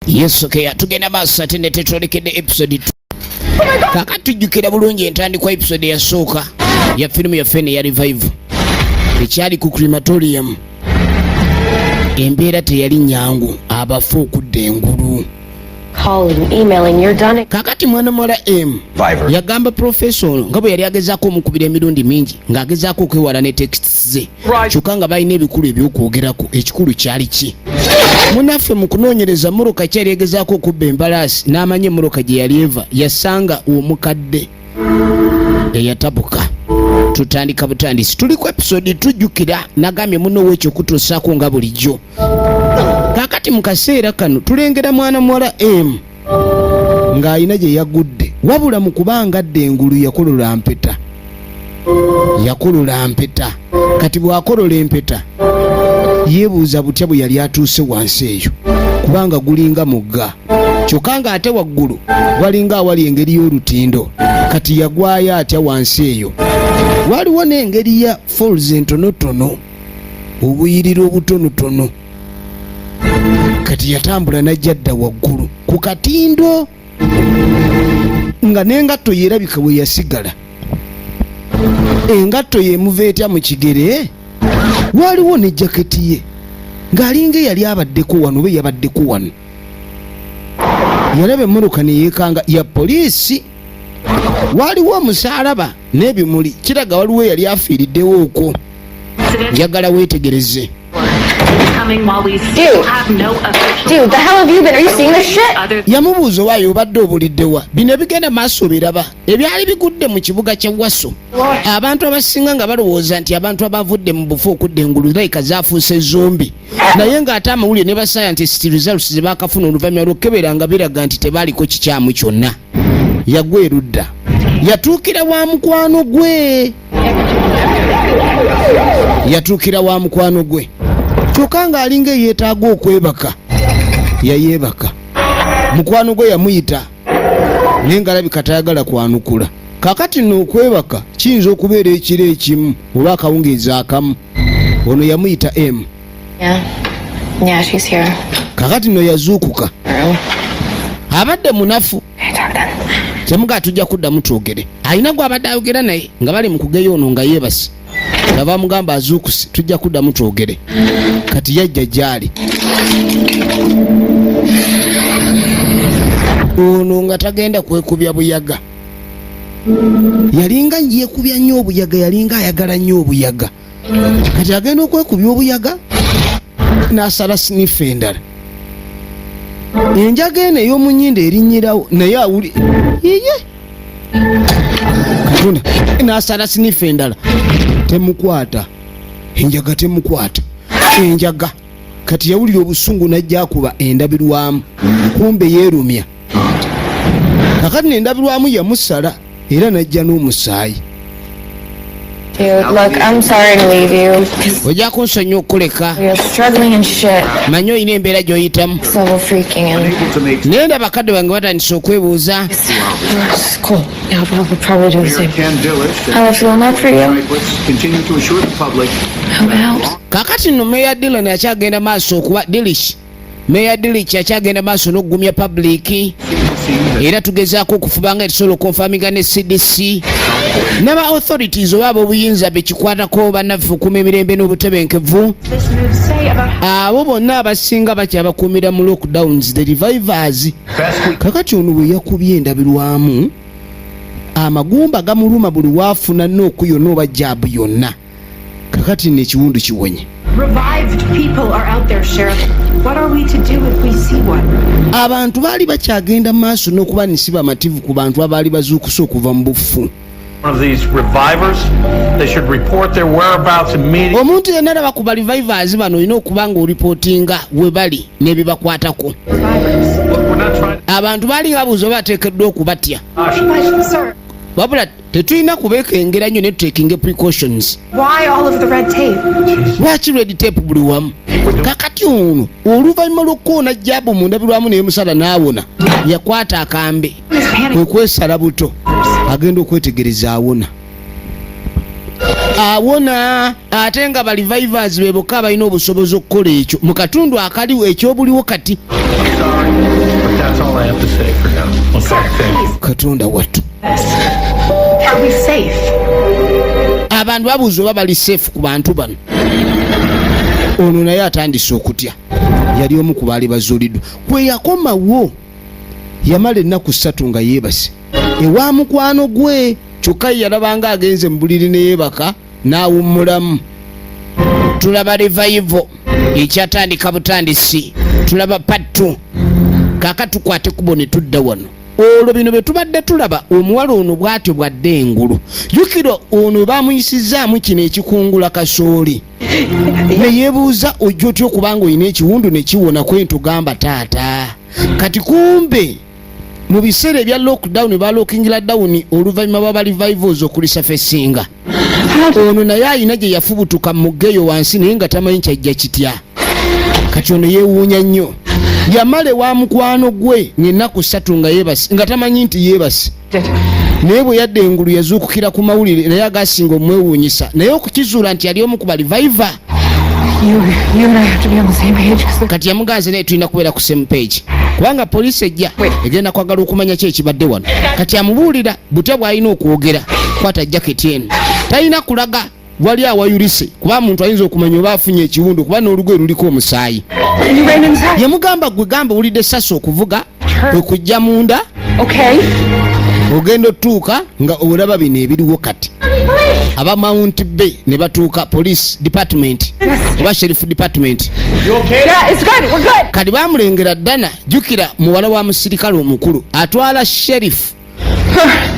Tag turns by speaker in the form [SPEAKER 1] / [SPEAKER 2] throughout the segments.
[SPEAKER 1] Yes, okay, tugenda maaso ate ne tetwolekedde episode 2. Kakati tujjukira bulungi entandikwa episode yasooka ya firimu yaffe ne ya Revive. Ekyali ku crematorium. Embeera teyali nyangu, abafu okudda engulu.
[SPEAKER 2] Calling, emailing, you're done.
[SPEAKER 1] Kakati mwana mwala M yagamba professor nga bwe yali agezaako omukubira emirundi mingi ng'agezaako okwewala ne texts ze kyokka nga balina ebikulu ebyokwogerako. Ekikulu kyali ki? Munaffe mu kunoonyereza Moroka kyali agezaako okubba embalaasi n'amanya Moroka gye yali eva yasanga omukadde eyatabuka. Tutandika butandisi tuli ku episode tujjukira nagambye muno w'ekyo kutuusaako nga bulijjo. Kakati mu kaseera kano tulengera mwana muwala M ng'ayina gye yagudde wabula mu kubanga adda engulu yakolola mpeta. Kati bw'akolola empeta yeebuuza butya bwe yali atuuse wansi eyo kubanga gulinga mugga kyokka nga ate waggulu walinga awali engeri y'olutindo. Kati yagwayo atya wansi eyo? Waliwo n'engeri ya falls entonotono, obuyiriro obutonotono. Kati yatambula n'ajja dda waggulu ku katindo nga n'engatto yeerabika we yasigala. Engatto yeemuva etya mu kigere? Waliwo ne jaketi ye ng'alinga eyali abaddeko wano oba yabaddeko wano. Yalaba emmoroka ne yeekanga ya poliisi. Waliwo omusaalaba n'ebimuli kiraga waliwo yali afiiriddewo okwo. Njagala weetegereze.
[SPEAKER 2] Dude, the hell have you been? Are you seeing this shit?
[SPEAKER 1] Yamubuuza waayo obadde obuliddewa. Bino ebigenda maaso biraba ebyali bigudde mu kibuga kya Wasso. Abantu abasinga nga balowooza nti abantu abavudde mu bufu okudda engulu layika zaafuuse zombi, naye ng'ate amawulire ne bascientist results ze baakafuna oluvannyuma lw'okukebera nga biraga nti tebaaliko kikyamu kyonna. Yagwa erudda yatuukira wa mukwano gwe kyokka ng'alinga eyeetaaga okwebaka. Yayeebaka mukwano gwe yamuyita naye ng'alabika tayagala kwanukula. Kakati nno okwebaka kiyinza okubeera ekiro ekimu oba akawungeezi akamu. Ono yamuyita M.
[SPEAKER 2] Yeah, she's here.
[SPEAKER 1] Kakati nno yazuukuka abadde munafu. Kyemuga tujja kuddamu twogere. Alina gwe abadde ayogera naye nga bali mu kugeya ono nga yeebase. Yava mugamba azuukuse tujja kuddamu twogere. Kati yajja gyali. Ono nga tagenda kwekubya buyaga. Yalinga yeekubya nnyo obuyaga, yalinga ayagala nnyo obuyaga. Kati agenda okwekubya obuyaga n'asala sinifa endala. Enjaga eno ey'omu nnyindo erinnyirawo naye awuli yiye Katonda n'asala sinifa endala temukwata. Enjaga temukwata. Enjaga kati yawulira obusungu n'ajja akuba endabirwamu kumbe yeerumya. Kakati n'endabirwamu yamusala era n'ajja n'omusaayi.
[SPEAKER 2] Dude, look, I'm sorry to leave you.
[SPEAKER 1] Ojja kunsonyiwa okuleka.
[SPEAKER 2] You're struggling and shit.
[SPEAKER 1] Manyi olina embeera gy'oyitamu.
[SPEAKER 2] So we're freaking and...
[SPEAKER 1] Naye ndaba bakadde bange batandise okwebuuza.
[SPEAKER 2] It's cool. Yeah, we'll probably do the same. How I feel not for you? How about?
[SPEAKER 1] Kakati nno Meya Dillon akyagenda maaso okuba Dilish. Meya Dilish akyagenda maaso n'okugumya public. Era tugezaako okufuba nga tusobola okonfaminga ne CDC n'aba authorities oba ab'obuyinza bekikwatako bannaffe okuuma emirembe n'obutebenkevu. Abo bonna abasinga bakyabakuumira mu lockdowns, the revivers. Kakati ono bwe yakubye endabirwamu amagumba gamuluma buli waafuna n'okuyona oba jaabu yonna. Kakati n'ekiwundu kiwonye.
[SPEAKER 3] Revived people are out there, Sheriff. What are we to do if we see one?
[SPEAKER 1] Abantu baali bakyagenda maaso n'okuba nisiba amativu ku bantu abaali bazuukusa okuva mu bufu.
[SPEAKER 4] One of these revivers, they should report their whereabouts immediately.
[SPEAKER 1] Omuntu yenna alaba ku ba revivers bano olina okuba ng'olipotinga we bali n'ebibakwatako. Abantu baali babuuza oba bateekeddwa okubatya. Wabula tetulina kubeekengera nnyo ne tuteekinga precautions.
[SPEAKER 3] Why all of the red tape?
[SPEAKER 1] Lwaki red tape buli wamu? Kakati ono oluvannyuma lw'okkoona jjaabu mu ndabirwamu n'emusala n'awona yakwata akambe kwe kwesala buto agenda okwetegereza awona ate nga ba revivers be bokka balina obusobozi okukola ekyo mu katundu akaliwo ekyobuliwo kati.
[SPEAKER 4] But that's all I have to say for now. Okay, thank you.
[SPEAKER 1] Katonda wattu
[SPEAKER 3] Are we safe?
[SPEAKER 1] abantu babuuza oba bali seefu ku bantu bano. Ono naye atandise okutya, yali omu ku baali bazuuliddwa. Kwe yakomawo yamala ennaku 3 nga yeebase ewa mukwano gwe, kyokka yalabanga agenze mu buliri ne yeebaka n'awummulamu. Tulaba revival ekyatandika butandisi, tulaba pattu. Kaaka tukwate kubo ne tudda wano. Olwo bino bye tubadde tulaba omuwala ono bw'atyo bwadde engulu. Jjukira ono baamuyisizaamu kino ekikungula kasooli. Ne yeebuuza ojja otya okubanga olina ekiwundu ne kiwona kwentugamba taata. Kati kumbe mu biseera ebya lockdown balookingira down oluvannyuma bwa revivals okulisa fesinga. Ono naye alina gye yafubutuka mu muggeeyo wansi naye nga tamanyi kyajja kitya. Kati ono yeewuunya nnyo. Yamale wa mukwano gwe n'ennaku 3 nga yeebase nga tamanyi nti yeebase. Naye bwe yadde engulu yazuukukira ku mawulire naye agasinga omwewuunyisa naye okukizuula nti yali omu ku baliviva.
[SPEAKER 2] You and I have to be on the same page.
[SPEAKER 1] Kati yamuganze naye tulina kubeera ku same page kubanga poliisi ejja egenda kwagala okumanya ki ekibadde wano. Kati amubuulira butya bw'alina okwogera kwata jaketi eno talina kulaga wali awayulise kuba muntu ayinza okumanya oba afunye ekiwundu kuba n'olugoye luliko omusaayi. Yamugamba gwe gamba wulidde essasi okuvuga okujja munda.
[SPEAKER 2] Okay.
[SPEAKER 1] Ogenda otuuka nga olaba bino ebiriwo kati. Aba Mount Bay ne batuuka police department oba sheriff department.
[SPEAKER 2] Yeah, it's good. We're good.
[SPEAKER 1] Kati bamulengera ddana jjukira muwala wa musirikale omukulu atwala sheriff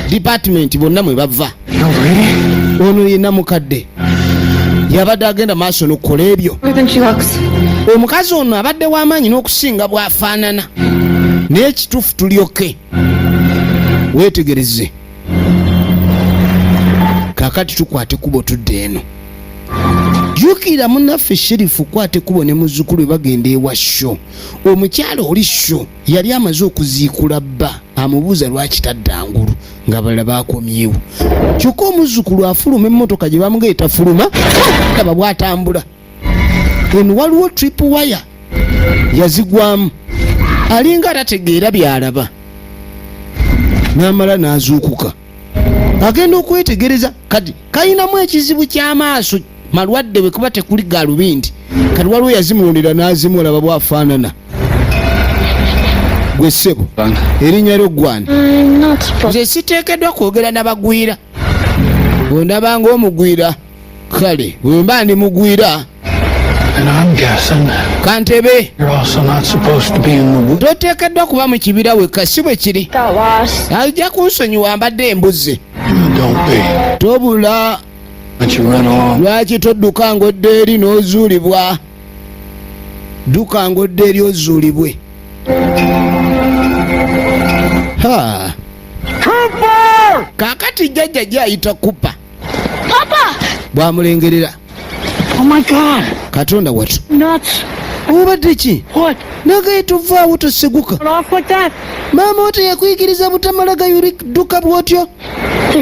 [SPEAKER 1] department bonna mwe bava. Ono yenna mukadde yabadde agenda maaso n'okukola ebyo.
[SPEAKER 2] Better than she looks.
[SPEAKER 1] Omukazi ono abadde w'amaanyi n'okusinga bw'afaanana naye ekituufu tulyoke weetegereze. Kaakati tukwate kubo tudde eno. Jjukira munnaffe sherifu kwate kubo ne muzzukulu bagenda ewa sho. Omukyala oli sho yali amaze okuziikula bba amubuuza lwaki taddangulu nga balala baakomyewo. Kyokka omuzzukulu afuluma emmotoka gye bamugeeta fuluma ndaba bw'atambula. Eno waliwo trip wire yazigwamu alinga atategeera by'alaba n'amala n'azuukuka agenda okwetegereza. Kati kayinamu ekizibu ky'amaaso malwadde bwe kuba tekuli galubindi. Kati waliwo yazimulondera n'azimu olaba bw'afaanana. Gwe ssebo erinnya lyo ggwani. Nze siteekeddwa kwogera n'abagwira. Bw'ondaba ng'omugwira kale bwe mba ndi mugwira.
[SPEAKER 5] And I'm guessing
[SPEAKER 1] Kantebe
[SPEAKER 5] you're also not supposed to be in the woods.
[SPEAKER 1] toteekeddwa kuba mu kibira wekka si bwe kiri.
[SPEAKER 2] Got lost.
[SPEAKER 1] Ajja kunsonyiwa mbadde embuzi.
[SPEAKER 5] Don't be.
[SPEAKER 1] Tobula
[SPEAKER 5] But you run along.
[SPEAKER 1] lwaki todduka ng'odda eri n'ozuulibwa. Dduka ng'odda eri ozuulibwe. Ha. Kaakati jjajja gy'ayita kupa bw'amulengerera.
[SPEAKER 2] Oh my God.
[SPEAKER 1] Katonda wattu
[SPEAKER 2] Nuts.
[SPEAKER 1] obadde ki
[SPEAKER 2] What?
[SPEAKER 1] nagaye tovaawo toseguka.
[SPEAKER 2] Get off like that.
[SPEAKER 1] Maama wo teyakuyigiriza butamala gayuli dduka bw'otyo.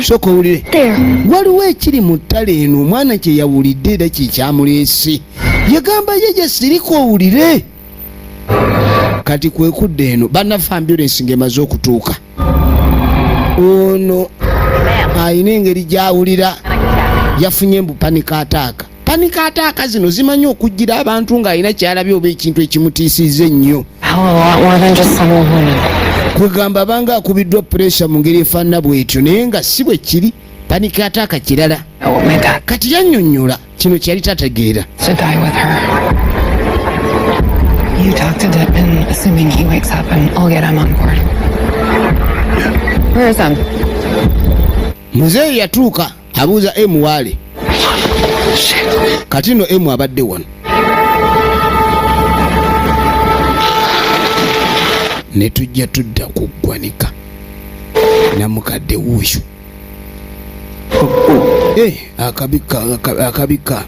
[SPEAKER 1] Sooka owulire
[SPEAKER 2] There.
[SPEAKER 1] waliwo ekiri mu ttale eno omwana kye yawulidde era kikyamuleese yagamba yeja sirika owulire. Kati kwekudda eno bannaffe ambulensi ng'emaze okutuuka. Ono ayina engeri gy'awulira yafunye mbu panika ataaka. Panika ataaka zino zimanyi okujjira abantu ng'alina kyalabye oba ekintu ekimutiisizza ennyo.
[SPEAKER 2] Hell, a lot more than just some old woman.
[SPEAKER 1] Kwegamba abanga akubiddwa puresha mu ngeri efaanana bw'etyo naye nga si bwe kiri. Panika ataaka kirala.
[SPEAKER 2] I want my dad
[SPEAKER 1] Kati yannyonnyola kino kyali tategeera.
[SPEAKER 2] to die with her. You talk to Devin, assuming he wakes up, and I'll get him on board. Where is him?
[SPEAKER 1] Muzeeyi yatuuka abuuza emu waale. Kati no emu abadde wano. Ne tujja tudda ku ggwanika namukadde wuuyo. Akabika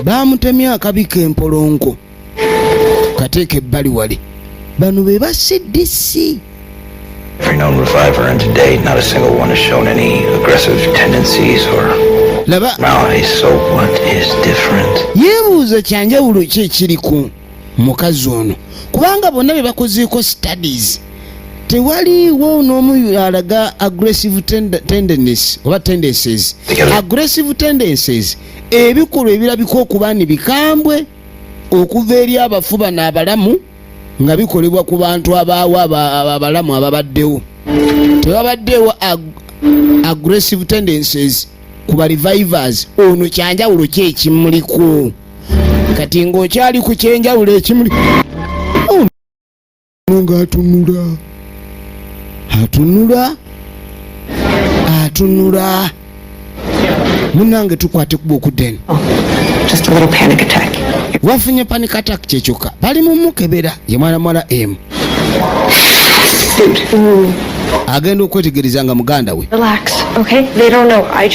[SPEAKER 1] baamutemya akabika empolonko kateeka ebbali wali. Bano be ba CDC.
[SPEAKER 6] Every known reviver, and to date, not a single one has shown any aggressive tendencies or
[SPEAKER 1] Laba
[SPEAKER 6] maladies. So what is different?
[SPEAKER 1] yeebuuza kyanjawulo ki ekiriku. mukazi ono kubanga bonna be bakozeeko studies tewaliwo n'omu alaga aggressive tendencies oba tendencies aggressive tendencies ebikolwa ebirabika okuba ni bikambwe okuva eri abafuba n'abalamu nga bikolebwa ku bantu abaawo abalamu ababaddewo tewabaddewo aggressive tendencies ku ba revivers ono kyanjawulo ki ekimuliko kati ng'okyali ku kyenjawulo ekimuli nga atunula munange tukwate kuba okuddeni
[SPEAKER 2] Just a little panic attack.
[SPEAKER 1] wafunye panic attack kyekyoka bali mu mukebera ye mwana M agenda okwetegereza nga muganda we
[SPEAKER 2] Relax, okay? They don't know. I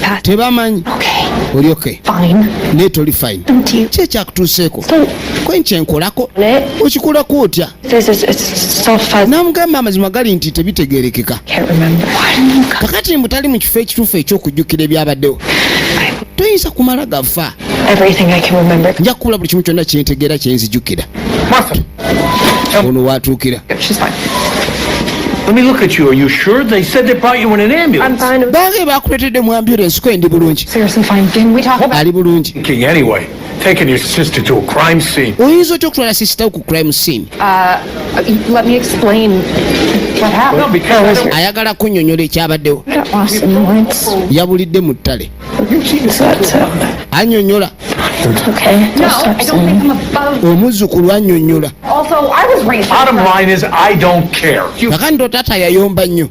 [SPEAKER 2] passed.
[SPEAKER 1] tebamanyi
[SPEAKER 2] Okay,
[SPEAKER 1] oli okay
[SPEAKER 2] fine.
[SPEAKER 1] naye toli fine
[SPEAKER 2] Don't you?
[SPEAKER 1] ki ekyakutuuseeko
[SPEAKER 2] So,
[SPEAKER 1] kwenkyenkolako
[SPEAKER 2] it?
[SPEAKER 1] okikolako otya
[SPEAKER 2] It's so fuzzy.
[SPEAKER 1] namugamba amazima gali nti tebitegerekeka
[SPEAKER 2] Can't remember. Why didn't you come?
[SPEAKER 1] kakati mbutali mu kifo ekituufu ekyokujjukira ebyabaddewo toyinza kumala gafa
[SPEAKER 2] Everything I can remember.
[SPEAKER 1] nja kukula buli kimu kyonna kyentegeera kyenzijjukira
[SPEAKER 4] Martha,
[SPEAKER 1] ono watuukira
[SPEAKER 2] She's fine.
[SPEAKER 4] let me look at you. Are you sure? They said they brought you in an ambulance.
[SPEAKER 2] I'm fine.
[SPEAKER 1] bange bakuleetedde mu ambulance ko endi bulungi
[SPEAKER 2] Seriously fine. Didn't we talk about
[SPEAKER 1] ali bulungi
[SPEAKER 4] Thinking anyway, taking your sister to a crime scene.
[SPEAKER 1] oyinza otya okutwala sisitawo ku crime scene
[SPEAKER 2] let me explain what happened.
[SPEAKER 4] No, because
[SPEAKER 1] ayagala kunnyonnyola ekyabaddewo
[SPEAKER 2] I got lost in the woods.
[SPEAKER 1] yabulidde mu ttale
[SPEAKER 2] So that's it.
[SPEAKER 1] annyonnyola
[SPEAKER 2] Okay. Don't stop singing.
[SPEAKER 3] I'm above.
[SPEAKER 1] omuzzukulu annyonnyola
[SPEAKER 3] Also, I was raised.
[SPEAKER 4] bottom line is I don't care. You
[SPEAKER 1] kakati ndo taata yayomba nnyo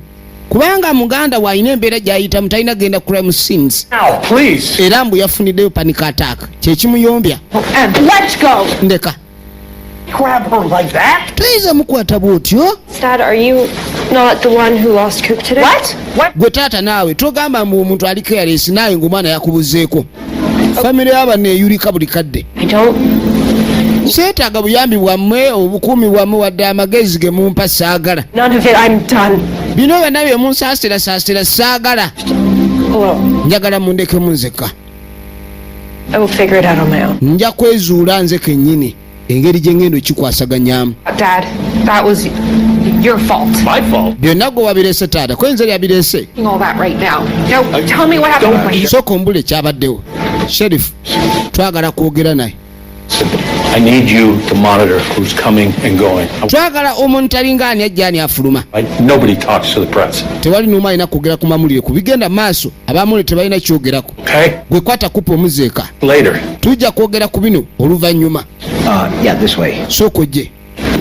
[SPEAKER 1] kubanga muganda waayina embeera gy'ayitamu talina genda crime scenes
[SPEAKER 4] now, please.
[SPEAKER 1] era mbu yafuniddeyo panic attack kyekimuyombya
[SPEAKER 3] And let's go.
[SPEAKER 1] ndeka
[SPEAKER 4] Grab her like that?
[SPEAKER 1] toyinza mukwata bw'otyo
[SPEAKER 2] Dad, are you not the one who lost Coop today?
[SPEAKER 3] What?
[SPEAKER 1] gwe taata naawe togamba mbu omuntu ali careless naawe ng'omwana yakubuzeeko famire y'abanne eyulika buli kadde
[SPEAKER 2] I don't.
[SPEAKER 1] seetaaga buyambi bwammwe obukuumi bwammwe wadde amagezi ge mumpa saagala
[SPEAKER 2] None of it. I'm done.
[SPEAKER 1] bino byonna bye munsaasirasaasira saagala
[SPEAKER 2] Well,
[SPEAKER 1] njagala mundekemu nzekka
[SPEAKER 2] I will figure it out on my own.
[SPEAKER 1] nja kwezuula nze kennyini engeri gye ngendo kikwasaganyaamu
[SPEAKER 3] Dad, that was your fault.
[SPEAKER 4] My fault.
[SPEAKER 1] byonna gwe wabireese taata kwenza lyabireese
[SPEAKER 3] All that right now. Now, tell me what happened.
[SPEAKER 1] sooka ombula ekyabaddewo sherifu twagala kwogera naye
[SPEAKER 5] I need you to monitor who's coming and going.
[SPEAKER 1] twagala omuntu alinga ani ajja ani afuluma
[SPEAKER 5] Nobody talks to the press.
[SPEAKER 1] tewali n'omu alina kwogera ku mamulire ku bigenda maaso abamuli tebalina kyogerako
[SPEAKER 5] Okay?
[SPEAKER 1] gwe kwata kupa omuzeeka
[SPEAKER 5] Later.
[SPEAKER 1] tujja kwogera ku bino oluvannyuma
[SPEAKER 6] Yeah, this way.
[SPEAKER 1] sooka ojje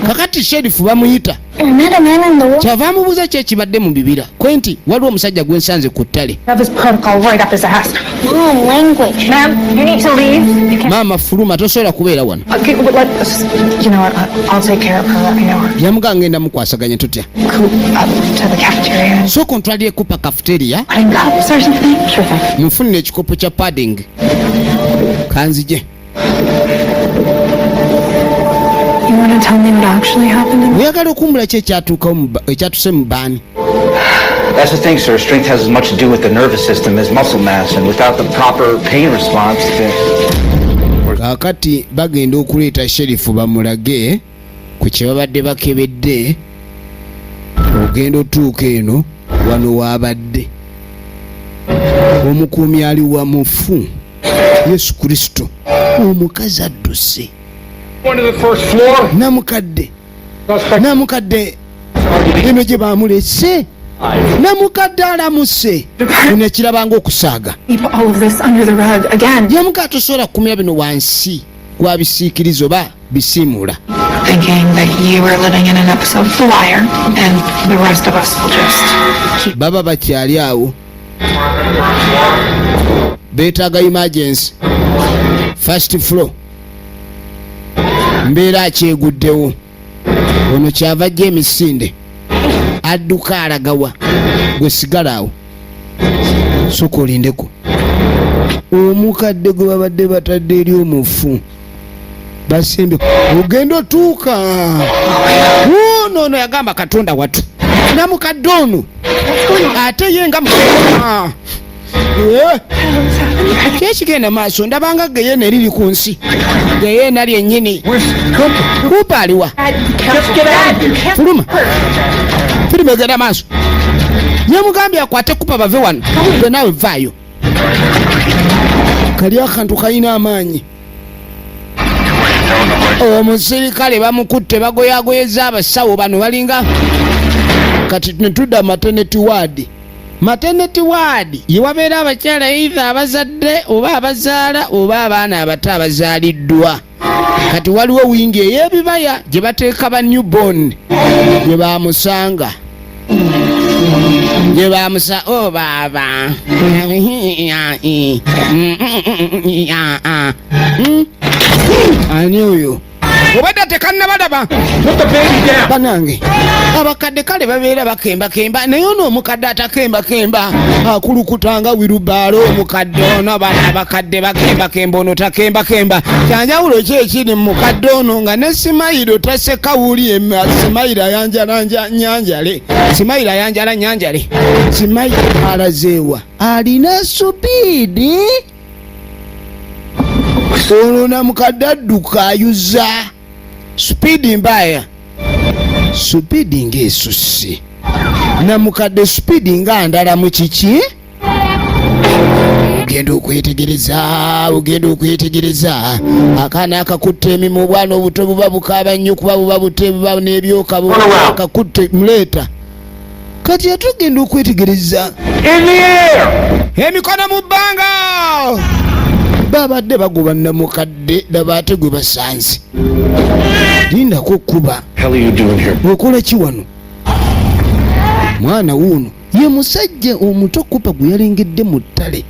[SPEAKER 1] kakati sherifu bamuyita
[SPEAKER 2] I met a man in the woods.
[SPEAKER 1] kyava amubuuza ki ekibadde mu bibira kwe nti waliwo omusajja gwe nsanze ku ttale
[SPEAKER 3] Have his protocol right up his ass.
[SPEAKER 2] Wrong language.
[SPEAKER 3] Ma'am, you need to leave. You can't.
[SPEAKER 1] maama fuluma tosobola kubeera wano
[SPEAKER 3] Okay, well, you know what? I'll take care of her. I know her.
[SPEAKER 1] yamuga ngenda mukwasaganya tutya
[SPEAKER 3] Coop up to the cafeteria.
[SPEAKER 1] sooka ontwalire kupa cafeteria
[SPEAKER 3] Pudding cups or something? Sure thing.
[SPEAKER 1] munfunire ekikopo kya padding kanzije
[SPEAKER 2] You want to tell me what actually happened to me?
[SPEAKER 1] oyagala okumbula ki ekyatuse mu baani
[SPEAKER 6] That's the thing, sir. Strength has as much to do with the nervous system as muscle mass, and without the proper pain response,
[SPEAKER 1] kaakati bagenda okuleeta sherifu bamulage ku kye babadde bakebedde ogenda otuuka eno wano waabadde omukuumi ali wamufu yesu kristo omukazi adduse
[SPEAKER 4] Going to the first floor.
[SPEAKER 1] namukadde eno gye bamulese namukadde alamuse nekirabanga okusaaga
[SPEAKER 2] Keep all of this under the rug again.
[SPEAKER 1] yamuka tosobola kukumira bino wansi gwabisiikiriza oba bisiimula
[SPEAKER 2] Thinking that you were living in an episode of The Wire, and the rest of us will just
[SPEAKER 1] baba bakyali awo beetaaga emergency first floor mbeera akyeguddewo ono kyava ajja emisinde adduka alagawa gwe sigala awo soka olindeko omukadde gwe babadde batadde eri omufu basembe ogenda otuuka ono yagamba katonda watu namukadde ono ate ye nga kyekigenda maaso ndabanga geyena eriri ku nsi geyena lyennyini kupa aliwa fuluma firimu egenda maaso yamugambye akwate kupa bave wano gwe naawe vaayo kali akantu kalina amaanyi omusirikale bamukutte bagoyagoyeza abasawo bano balinga kati netudda maternity ward yewabeera abakyala eitha abazadde oba abazaala oba abaana abato abazaaliddwa kati waliwo wingi ey'ebibaya gye bateeka ba newborn gye bamusanga oh baba ani oyo obadde tekannabalaba banange abakadde kale babeera bakembakemba naye ono omukadde atakembakemba akulukutanga wirubaalo omukadde ono bana abakadde bakembakemba ono takembakemba kyanjawulo ki ekiri mu mukadde ono nga ne simayiro tasekawuli simayiro ayanjala nyanjale simayiro alazeewa alina supiidi ono na mukadde adduka ayuza supiidi mbaya supiidi ng'esusse na mukadde supiidi nga ndala mu kiki ugenda okwetegereza akaana akakutte emimu obwana obuto buba bukaaba nnyo kuba buba bute buba n'ebyoka akakutte muleeta kati atugenda okwetegereza emikono mu bbanga babadde bagoba namukadde dabaate gwe basanze lindako okkuba okola ki wano mwana wuuno ye musajja omuto kupa gwe yalengedde mu ttale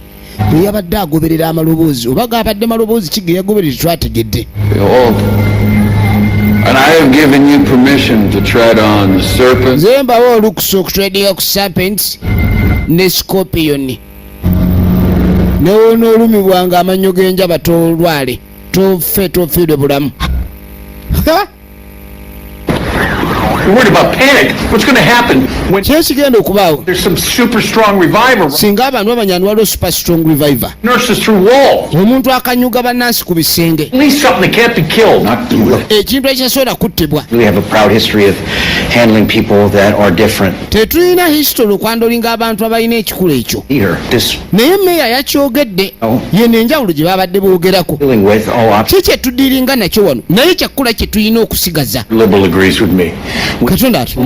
[SPEAKER 1] bwe yabadde agoberera amaloboozi oba gabadde maloboozi ki ge yagoberera twategedde nze mbawo olukusa okutradinga ku serpents ne scorpion newoona olumi bwange amannyo g'enjaba tolwale tofiirwe bulamu kyekigenda okubaawo singa abantu bamanya waliwo super strong reviver omuntu akanyuga bannansi ku bisenge ekintu ekyasobola kuttibwa tetulina history okwandolinga abantu abalina ekikula ekyo naye meeya yakyogedde yeno enjawulo gye babadde boogerako ki kyetudiringa nakyo wano naye kyakkula kyetulina okusigaza katonda ati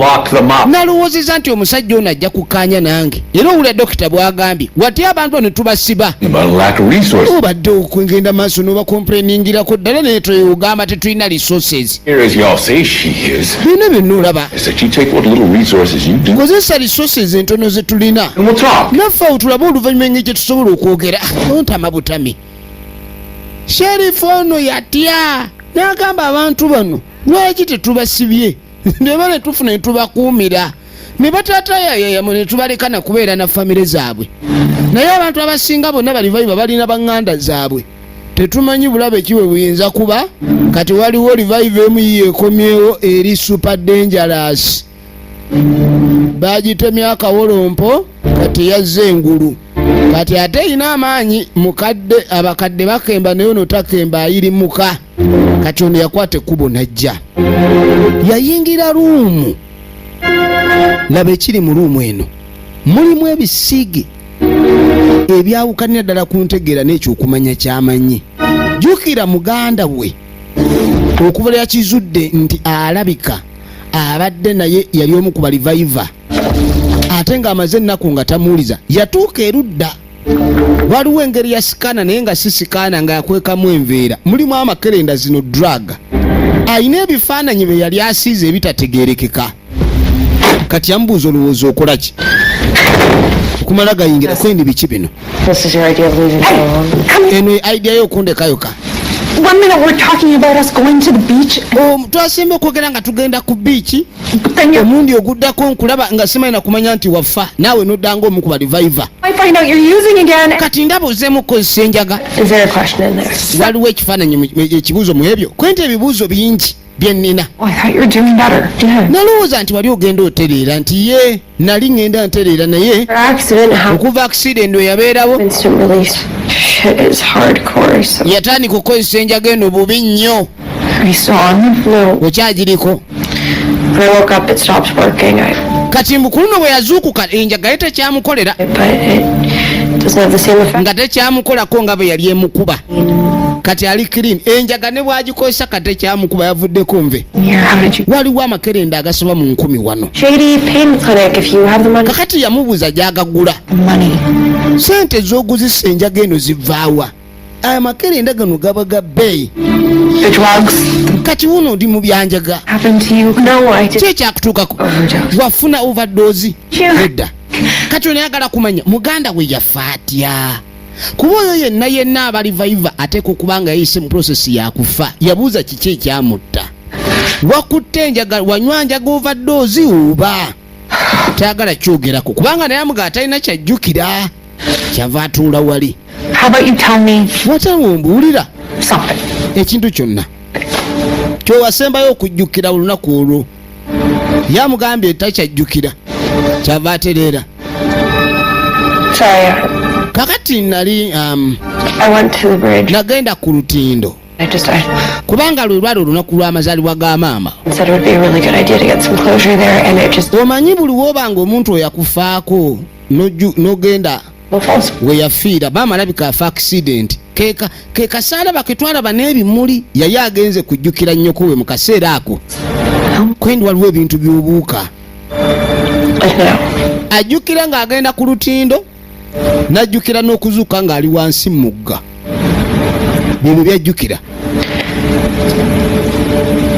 [SPEAKER 1] nalowoozeza nti omusajja ono ajja kukkaanya nange era owulira dokita bwagambye wati abantu ne tubasiba obadde okugenda maaso n'obakomplainingirako ddala naye ogamba tetulina resources bino byonna olaba kozesa resources entono ze tulina naffe awo tulabe oluvannyuma engeri gye tusobola okwogera ontama butami sherifu ono yatya n'agamba abantu bano lwaki tetubasibye neba ne tufuna ne tubakuumira ne batatayayayamo ne tubaleka na kubeera na famire zaabwe naye abantu abasinga bonna balivaiva balina baŋŋanda zaabwe tetumanyi bulabe kiwe buyinza kuba kati waliwo rivaiva emu yeekomyewo eri super dangerous bagitemya akawolompo kati yazze engulu kati ate erina amaanyi mukadde abakadde bakemba naye ono takemba ayirimuka kati ono yakwata ekkubo najja yayingira ruumu laba ekiri mu ruumu eno mulimu ebisiige ebyawukanira ddala ku ntegeera n'ekyokumanya kyamanyi jjukira muganda we okuva yakizudde nti alabika abadde naye yali omu ku balivaiva ate ng'amaze ennaku nga tamuwuliza yatuuka erudda waliwo engeri ya sikaana naye nga si sikaana nga yakwekamu enveera mulimu amakerenda zino drug ayina ebifaananyi bye yali asiize ebitategeerekeka kati yamubuuza olowooza okola ki okumala gayingira kwendi biki bino eno idea y'okundekayoka
[SPEAKER 2] One minute we're talking about us going to the beach.
[SPEAKER 1] Twasembe okwogera nga tugenda ku beach. Omundi oguddako nkulaba nga simanyi kumanya nti wafa naawe noddanga omu ku baliviva.
[SPEAKER 2] I find out you're using again.
[SPEAKER 1] Kati ndaba ozzeemu kukozesa enjaga.
[SPEAKER 2] Is there a question in there?
[SPEAKER 1] Waliwo ekifaananyi ekibuuzo mu ebyo kwente ebibuuzo bingi byennina.
[SPEAKER 2] Oh, I thought you were doing better. Yeah.
[SPEAKER 1] Nalowooza nti wali ogenda otereera nti ye nali ngenda ntereera naye
[SPEAKER 2] Your accident happened.
[SPEAKER 1] okuva accident yabeerawo
[SPEAKER 2] Instant release. Shit is hardcore. So
[SPEAKER 1] yatandika okukozesa enjaga eno bubi nnyo.
[SPEAKER 2] are you still on? No.
[SPEAKER 1] Okyagiriko.
[SPEAKER 2] When I woke up, it stopped working.
[SPEAKER 1] Kati mbu ku luno bwe yazuukuka enjaga ye tekyamukolera
[SPEAKER 2] But it doesn't have the same effect.
[SPEAKER 1] nga tekyamukolako nga bwe yali emukuba. Kati ali clean. Enjaga ne bwagikozesa kati tekyamukuba yavuddeko nve.
[SPEAKER 2] Here, how did you?
[SPEAKER 1] Waliwo amakerenda agasoba mu 10 wano.
[SPEAKER 2] Shady Pain Clinic. If you have the money.
[SPEAKER 1] Kakati yamubuuza gy'agagula.
[SPEAKER 2] Money.
[SPEAKER 1] Sente z'oguzisa enjaga eno zivaawa? Aya makerenda gano gaba ga bbeeyi.
[SPEAKER 2] The drugs
[SPEAKER 1] Kati wuno ndi mu byanjaga.
[SPEAKER 2] happened to you? No, I
[SPEAKER 1] Ki
[SPEAKER 2] didn't.
[SPEAKER 1] ekyakutuukako?
[SPEAKER 2] Overdose.
[SPEAKER 1] Wafuna overdose?
[SPEAKER 2] Sure.
[SPEAKER 1] Edda. Kati onayagala kumanya muganda we yafa atya? Kuba oyo yenna aba reviver ateeka okuba nga yayise mu prosesi yakufa. Yabuuza kiki ekyamutta. Wakutte enjaga, wanywa njaga overdose oba? Tayagala kyogerako kubanga naye amugaa talina kyajjukira. Kyava atuula wali.
[SPEAKER 2] How about you tell me
[SPEAKER 1] Watawo ombuulira
[SPEAKER 2] something?
[SPEAKER 1] ekintu kyonna kyowasembayo okujjukira olunaku olwo. Yamugambye takyajjukira. Kyava atereera.
[SPEAKER 2] Sorry,
[SPEAKER 1] Kakati nali
[SPEAKER 2] I went to the bridge.
[SPEAKER 1] nagenda ku lutindo
[SPEAKER 2] I
[SPEAKER 1] kubanga lwe lwali olunaku lw'amazaalibwa ga maama.
[SPEAKER 2] said it would be a really good idea to get some closure there, and it just
[SPEAKER 1] Omanyi buli woobanga omuntu oyo akufaako n'ogenda
[SPEAKER 2] falls.
[SPEAKER 1] we yafiira maama alabika afa accident ke kasaalaba ke twalaba n'ebimuli yali agenze kujjukira nnyoko we mu kaseera ako. Kwendi waliwo ebintu by'obuuka. Ajjukira ng'agenda ku lutindo n'ajjukira n'okuzuuka ng'ali wansi mu mugga. Bino byajjukira.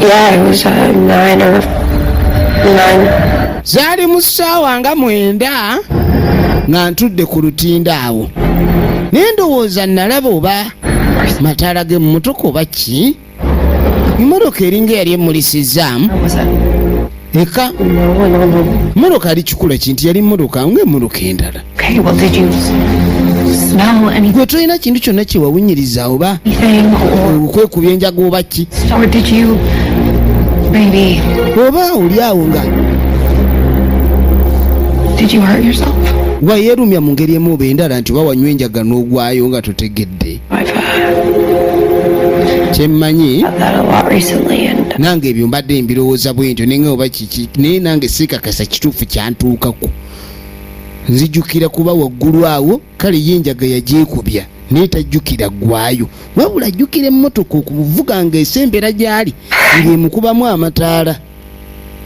[SPEAKER 2] Yeah, it was 9 or 9.
[SPEAKER 1] Zaali mu ssaawa nga 9 nga ntudde ku lutindo awo. Naye ndowooza nalaba oba mataala g'emmotoka oba ki? Emmotoka eringa yali emmulisizaamu.
[SPEAKER 2] What was that?
[SPEAKER 1] Eka
[SPEAKER 2] No.
[SPEAKER 1] emmotoka ali kikula kintu yali emmotoka ng'emmotoka endala.
[SPEAKER 2] Okay, well, did you smell anything
[SPEAKER 1] Gwe tolina kintu kyonna kye wawunyiriza oba
[SPEAKER 2] or
[SPEAKER 1] okwekubya enjaga oba ki?
[SPEAKER 2] or did you maybe
[SPEAKER 1] Oba oli awo nga
[SPEAKER 2] did you hurt yourself?
[SPEAKER 1] wayeerumya mu ngeri emu oba endala nti oba wanywa enjaga n'ogwayo nga totegedde.
[SPEAKER 2] I've
[SPEAKER 1] Kyemmanyi
[SPEAKER 2] had that a lot recently, and
[SPEAKER 1] nange ebyo mbadde mbirowooza bwentyo naye nga oba kiki naye nange siikakasa kituufu kyantuukako. Nzijjukira kuba waggulu awo kale ye enjaga yagyekubya naye tajjukira ggwayo wabula ajjukira emmotoka okuvuga nga esembera gy'ali ng'emukubamu amataala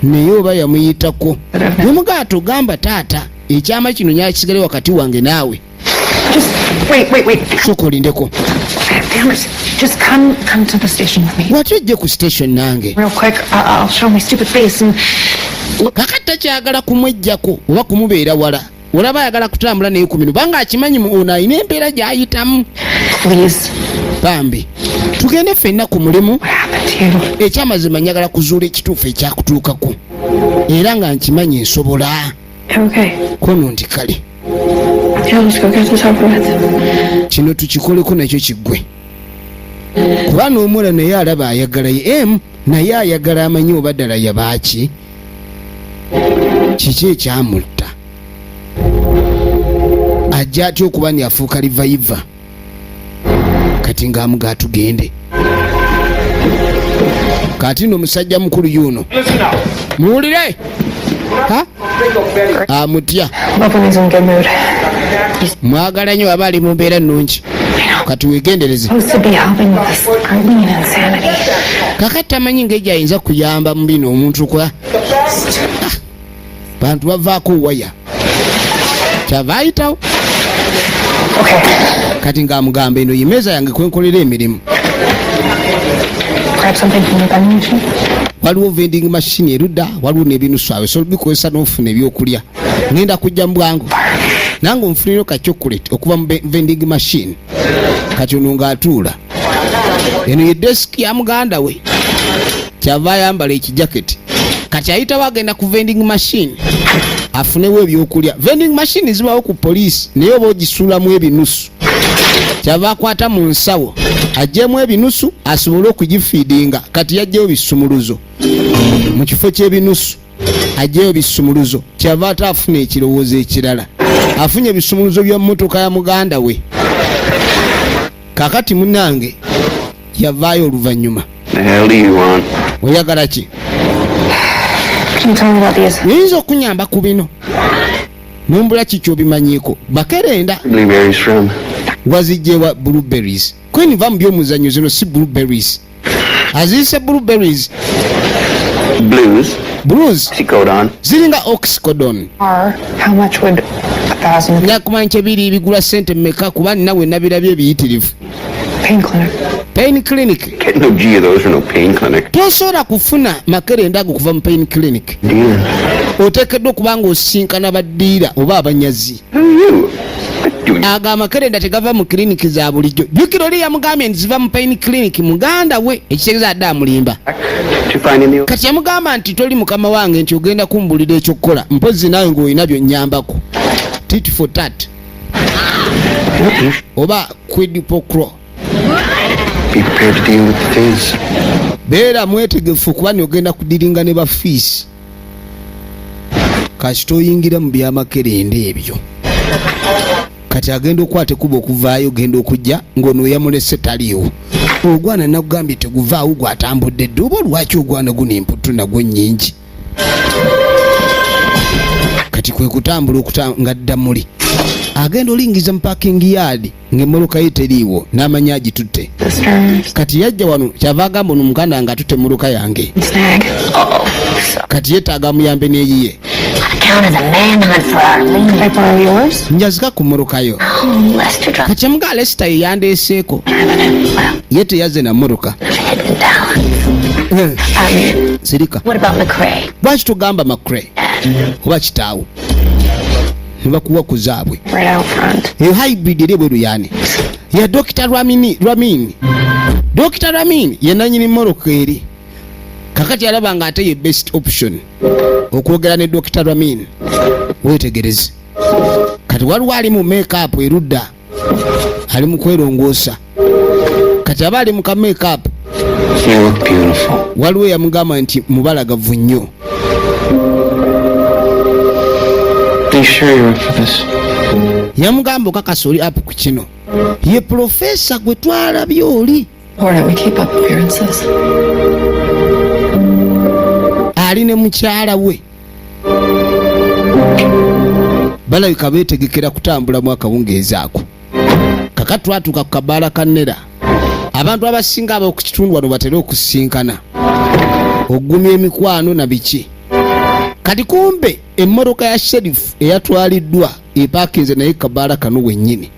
[SPEAKER 1] naye oba yamuyitako. Nomugaato gamba taata ekyama kino nyakisigale wakati wange naawe.
[SPEAKER 2] just wait.
[SPEAKER 1] Sooka olindeko.
[SPEAKER 2] Just come to the station with me
[SPEAKER 1] Lwaki ojje ku station nange?
[SPEAKER 2] real quick. I'll show my stupid face and
[SPEAKER 1] Kakati takyagala kumwejjako oba kumubeera wala. Olaba ayagala kutambula naye ku mino kubanga akimanyi ono alina embeera gy'ayitamu.
[SPEAKER 2] please.
[SPEAKER 1] Bambi tugende ffenna ku mulimu.
[SPEAKER 2] What happened to you?
[SPEAKER 1] Ekyamazima njagala kuzuula ekituufu ekyakutuukako era nga nkimanyi nsobola.
[SPEAKER 2] Okay.
[SPEAKER 1] Kono nti kale
[SPEAKER 2] Yeah, let's go get this over with.
[SPEAKER 1] kino tukikoleko nakyo kiggwe kuba n'omuwala naye alaba ayagala ye naye ayagala amanyi oba ddala yabaaki kiki ekyamutta ajja atya okuba nyafuuka livayiva kati ng'amuga tugende. Kati n'omusajja mukulu yuno muwulire amutya
[SPEAKER 2] Love when he's in a good mood.
[SPEAKER 1] mwagala nnyo aba ali mu mbeera ennungi. Kati weegendereze.
[SPEAKER 2] Supposed to be helping with this Arlene insanity.
[SPEAKER 1] Kakati tamanyi ng'ejo ayinza kuyamba mu bino omuntu kwa bantu bavaako waya kyava ayitawo.
[SPEAKER 2] Okay.
[SPEAKER 1] Kati ng'amugamba eno yimeeza yange kwenkolera emirimu.
[SPEAKER 2] Grab something from the vending machine.
[SPEAKER 1] Waliwo vending machine erudda waliwo n'ebinusu awo so bikozesa n'ofuna ebyokulya. Ngenda kujja mu bwangu nange onfuniro ka chocolate okuva mu vending machine. Kati ono ng'atuula eno ye desk ya muganda we kyava ayambala ekijaketi. Kati ayitawo agenda ku vending machine afunewo ebyokulya. Vending machine zibawo ku poliisi naye oba ogisuulamu ebinusu. Kyava akwata mu nsawo ajjemu ebinusu asobole okugifiidinga. Kati yajjayo bisumuluzo mu kifo ky'ebinusu, ajjayo bisumuluzo, kyava ate afuna ekirowoozo ekirala. Afunye ebisumuluzo bya mmotoka ya muganda we. Kakati munnange yavaayo oluvannyuma. Oyagala ki? Yinza okunyamba ku bino nombula ki kyobimanyiiko? Makerenda wazijjewa blueberries. Kweniva mu byomuzannyo zino si blueberries, aziyise blueberries. Blues ziringa oxycodone.
[SPEAKER 2] How much would 1,000
[SPEAKER 1] Nyakumanyi kyebiri bigula sente mmeka kuba ninawe nabirabye ebiyitirivu.
[SPEAKER 2] pain clinic?
[SPEAKER 1] Pain clinic.
[SPEAKER 5] Get no G of those or no pain clinic.
[SPEAKER 1] Tosobola kufuna makerenda ago kuva mu pain clinic. Oteekeddwa okuba ng'osinkana baddiira oba abanyazi. Aga amakerenda tegava mu klinik za bulijjo. Jjukira oli yamugambye nti ziva mu pain clinic muganda we, ekitegeeza adde amulimba. Kati yamugamba nti toli mukama wange nti ogenda kumbulira ekyokukola, mpozi naawe ng'olina byonnyambako. Tit for tat. Oba quid pro quo.
[SPEAKER 5] Be prepared to deal with the fees.
[SPEAKER 1] Beera mwetegefu kuba n'ogenda kudiringa ne bafiisi. Kati toyingira mu byamakerenda ebyo. Kati agenda okwate kuba okuvaayo genda okujja ng'ono yamulese taliiwo. Ogwana nakugambye teguvaawo gwatambudde dde, oba lwaki ogwana guno emputu nagwo nnyingi. Kati kwe kutambula nga ddamuli. Agenda olingiza mu parking yard ng'emmoloka ye teriiwo n'amanya agitutte. Kati yajja wano kyava agamba ono muganda nga atutte emmoloka yange. Kati yeetaaga muyambe n'eyiye. Njazika ku mmoloka yo. Kati yamugaa Lester ye yandeeseeko. Ye teyazze na mmoloka. Sirika. Lwaki tugamba McRae? Oba kitaawo. Nebakuwa ku zaabwe. Eyo hybrid eri bweru yani. Ya Dr. Ramin. Dr. Ramin ye nannyini mmoloka eri. Kakati alaba nga ate ye best option okwogera ne Dr. Ramin. Wetegereze. Kati waliwo ali mu make-up erudda. Ali mu kwerongoosa. Kati aba ali mu ka make-up.
[SPEAKER 5] You look beautiful.
[SPEAKER 1] Waliwo yamugamba nti mubalagavu nnyo.
[SPEAKER 5] Be sure you're up for this.
[SPEAKER 1] Yamugamba okakasa oli up ku kino. Ye profesa gwe twalabye oli.
[SPEAKER 2] Why don't we keep up appearances?
[SPEAKER 1] Ali ne mukyala we. Balabika beetegekera kutambula mu akawungeezi ako. Kakati twatuuka ku kabaala ka Nera. Abantu abasinga ab'oku kitundu wano batera okusinkana. Oggumya emikwano na biki. Kati kumbe emmoloka ya sheriff eyatwaliddwa epaakinze naye kabaala kano wennyini.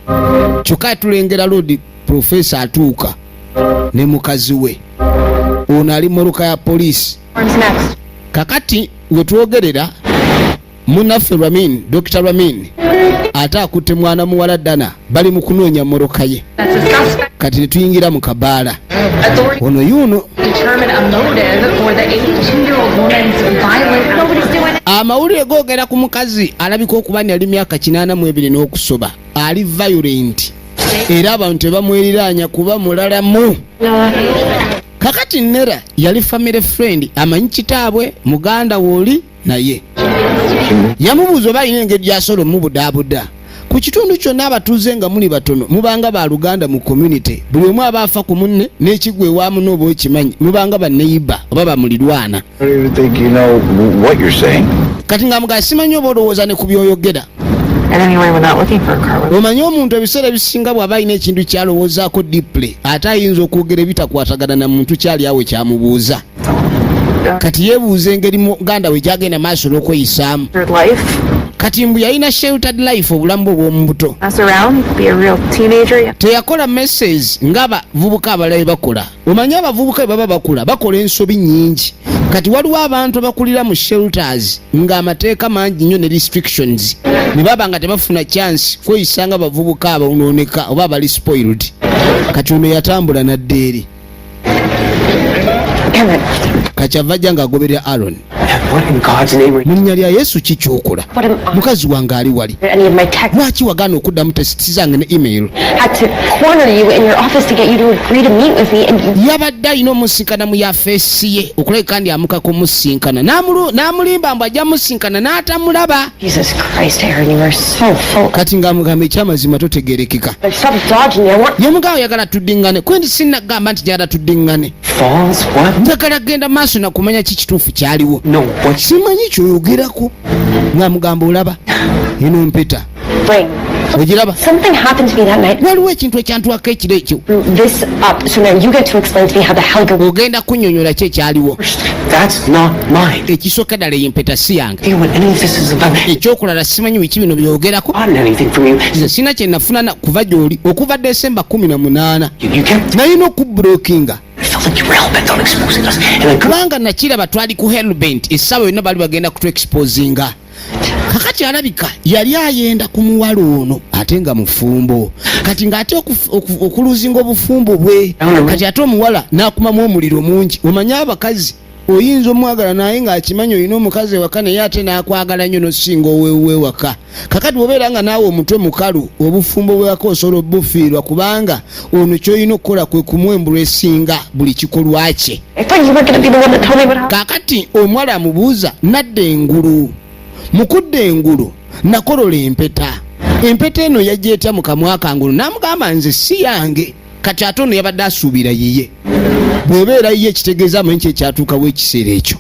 [SPEAKER 1] Kyokka tulengera Lord Professor atuuka ne mukazi we. Ono ali mmoloka ya poliisi. Kakati we twogerera munnaffe Ramin, Dr. Ramin ate akutte mwana muwala Dana bali mu kunoonya mmoloka ye. Kati ne tuyingira mu kabaala. Ono yuno amawulire googera ku mukazi alabika okuba ni ali myaka 82 n'okusoba. Ali violent era abantu tebamweriraanya kuba mulalamu. Kakati Nera yali family friend, amanyi kitaabwe muganda wooli naye. Yamubuuza oba alina engeri gy'asobola omubudaabuda. Ku kitundu kyonna abatuuze nga muli batono mubanga ba Luganda mu community. Buli omu aba afa ku munne n'ekigwe waamu n'oba okimanyi mubanga banneyiba oba bamulirwana. Kati nga mugaa simanyi oba olowooza ne ku byoyogera. Omanyi omuntu ebiseera ebisinga bw'aba alina ekintu kyalowoozaako deeply ate ayinza okwogera ebitakwatagana na muntu kyali awe kyamubuuza. Kati yeebuuza engeri muganda we gyagenda maaso n'okweyisaamu. Kati mbu yalina sheltered life obulamu bwe bw'omu buto. Teyakola messes ng'abavubuka abalabe bakola. Omanyi abavubuka baba bakola ensobi nnyingi. Kati waliwo abantu abakulira mu shelters ng'amateeka mangi nnyo ne restrictions. Ne baba nga tebafuna chance kweyisanga abavubuka abawunooneka oba abali spoiled. Kati ono yatambula n'adda eri. Kati ava ajja ng'agoberera Aaron.
[SPEAKER 7] What in God's name are
[SPEAKER 1] mu linnya lya Yesu kikyokola?
[SPEAKER 2] What am
[SPEAKER 1] Mukazi wange ali wali.
[SPEAKER 2] any of my texts?
[SPEAKER 1] Lwaki wagaana okuddamu tesiti zange ne email?
[SPEAKER 2] Had to corner you in your office to get you to agree to meet with me, and you
[SPEAKER 1] Yabadde alina omusinkana mu yafeesi ye okulabika ndi amukako musinkana n'amulimba mbu ajja musinkana n'atamulaba.
[SPEAKER 2] Jesus Christ, Aaron, you are so full.
[SPEAKER 1] Kati ng'amugamba ekyamazima totegerekeka.
[SPEAKER 2] Like, stop dodging me. I want
[SPEAKER 1] Yamugamba oyagala tuddingane kwendi sinnagamba nti jagala tuddingane.
[SPEAKER 7] falls? What?
[SPEAKER 1] Njagala genda maaso na kumanya ki kituufu kyaliwo.
[SPEAKER 7] No, what?
[SPEAKER 1] Simanyi kyoyogerako. Ng'amugamba olaba eno mpeta
[SPEAKER 2] ring.
[SPEAKER 1] ogiraba?
[SPEAKER 2] Something happened to me that night.
[SPEAKER 1] Waliwo ekintu ekyantwako ekiro ekyo.
[SPEAKER 2] This up. So now you get to explain to me how the hell you're.
[SPEAKER 1] Ogenda kunnyonnyola ki ekyaliwo.
[SPEAKER 7] That's not mine.
[SPEAKER 1] Ekisooka ddala y'empeta si yange.
[SPEAKER 7] Hey, what any of this is about?
[SPEAKER 1] Ekyokulala simanyi biki bino byogerako.
[SPEAKER 7] I gotten anything from you.
[SPEAKER 1] Nze sina kye nafuna kuva gy'oli okuva Desemba 18.
[SPEAKER 7] You kept.
[SPEAKER 1] Nalina okubulookinga
[SPEAKER 7] I felt like you were hell bent on exposing us, and I couldn't.
[SPEAKER 1] kubanga nakiraba twali ku hellbent essaawa yonna bali bagenda kutwexposinga. Kakati alabika yali ayenda ku muwala ono ate nga mufumbo, kati ng'ate okuluzinga obufumbo bwe, kati ate omuwala n'akumamu omuliro mungi. Omanye abakazi oyinza omwagala naye ng'akimanyi olina omukazi ewaka naye ate n'akwagala nnyo n'osinga ow'ewaka. Kakati bw'obeera nga naawe omutwe mukalu obufumbo bwewaka osobola obufiirwa kubanga ono ky'olina okukola kwe kumwembulwa esinga buli kikolwa kye.
[SPEAKER 2] I thought you were going to be the one that told me what happened.
[SPEAKER 1] Kakati omuwala amubuuza nadda engulu. Mukudde engulu nakolola empeta. Empeta eno yagyetya mu kamwa kangulu n'amugamba nze si yange. Kati ate ono yabadde asuubira yiye. Bw'obeera yiye kitegeeza amanyi kye kyatuukawo ekiseera ekyo.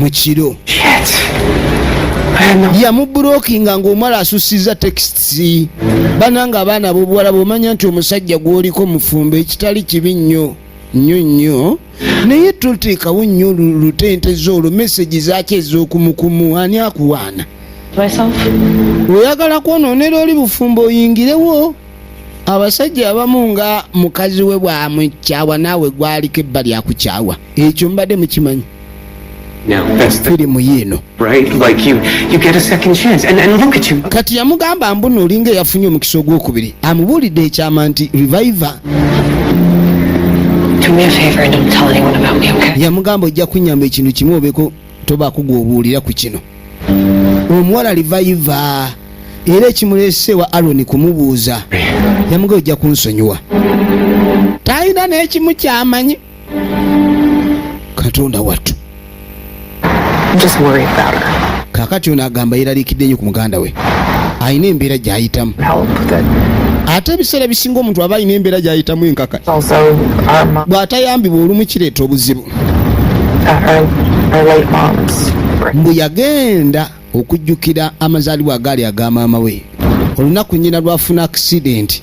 [SPEAKER 1] Mu kiro yamubulookinga ng'omuwala asussizza tekisiti. Bananga abaana b'obuwala bw'omanya nti omusajja gw'oliko mufumbo ekitali kibi nnyo nnyo naye toteekawo nnyo lutentezo olwo meseji zaaki ez'okumukumu ani akuwaana.
[SPEAKER 2] Myself.
[SPEAKER 1] Oyagala kwonoonera oli bufumbo oyingirewo. Abasajja abamu nga mukazi we bw'amukyawa naawe gwaliko ebbali akukyawa. Ekyo mbadde mukimanyi.
[SPEAKER 7] No, that's the
[SPEAKER 1] Firimu y'eno.
[SPEAKER 7] right. Like you get a second chance, and look at you.
[SPEAKER 1] Kati yamugamba mbuno olinga eyafunye omukisa ogwokubiri. Amubuulidde ekyama nti Reviver.
[SPEAKER 2] Do me a favor and don't tell anyone about me, okay?
[SPEAKER 1] Yamugamba ojja kunnyamba ekintu kimu obeeko tobaako gw'obuulira ku kino. Omuwala Reviver era ekimuleese wa Aaron kumubuuza yamugamba ojja kunsonyiwa. Talina n'ekimu kyamanyi. Katonda wattu.
[SPEAKER 2] I'm just worried about her.
[SPEAKER 1] Kaakati ono agamba yeeraliikidde nnyo ku muganda we. Alina embeera gy'ayitamu.
[SPEAKER 2] Help that.
[SPEAKER 1] Ate ebiseera ebisinga omuntu aba alina embeera gy'ayitamu enkaka.
[SPEAKER 2] Also, our mom,
[SPEAKER 1] Bw'atayambibwa olumu kireeta obuzibu.
[SPEAKER 2] our late moms.
[SPEAKER 1] Mbu yagenda okujjukira amazaalibwa agaali aga maama we. Olunaku nnyina lwafuna accident